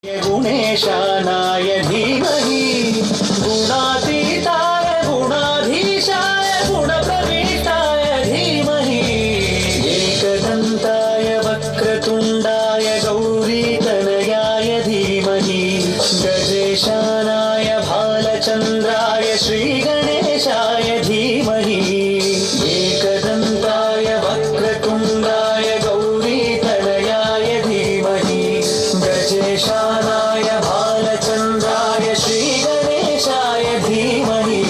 गुणेशानाय धीमहि गुणातीताय गुणाधीशाय गुणप्रविष्टाय धीमहि एकदन्ताय वक्रतुण्डाय गौरीतनयाय धीमहि गजेशानाय भालचन्द्राय श्रीगणेशाय धीमहि एकदन्ताय वक्रतुण्डाय गौरीतनयाय धीमहि गजेशानाय भालचन्द्राय श्रीगणेशाय धीमहि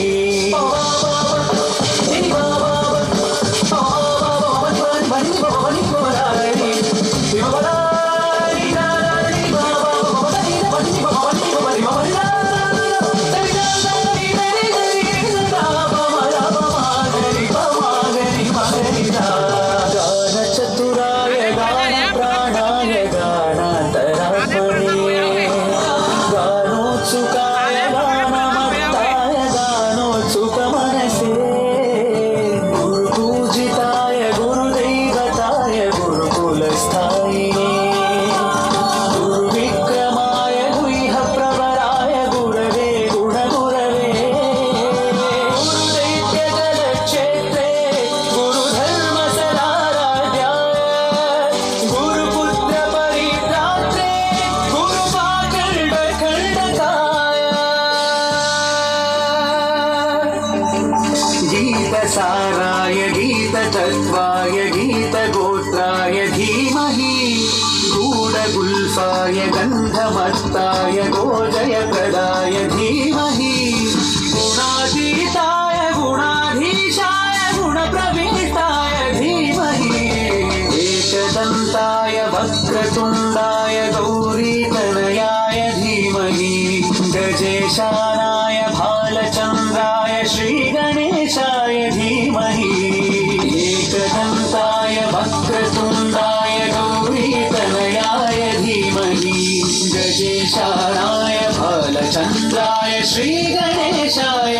गानचतुराय गानप्राणाय गानान्तरात्मने गानोत्सुकाय गानमत्ताय गानोत्सुकमनसे गुरुपूजिताय गुरुदैवताय गुरुकुलस्थायिने गुरुविक्रमाय गुह्यप्रवराय गुरवे गुणगुरवे गुरुदैत्यजलक्षेत्रे गुरुधर्मसराराध्याय गुरुपुत्रपरित्रात्रे गुरुवाकण्डखण्डकाय गीतसाराय गीततत्त्वाय गीतगोत्राय धीमहि गूढगुल्फाय गन्धमत्ताय गोजयप्रदाय धीमहि गुणातीताय गुणाधीशाय गुणप्रविष्टाय धीमहि एकदन्ताय वक्रतुण्डाय गौरीतनयाय धीमहि गजेशानाय भालचन्द्राय श्रीगणेशाय धीमहि एकदन्ताय वक्रतुण्डाय गौरीतनयाय धीमहि गजेशानाय भालचन्द्राय श्रीगणेशाय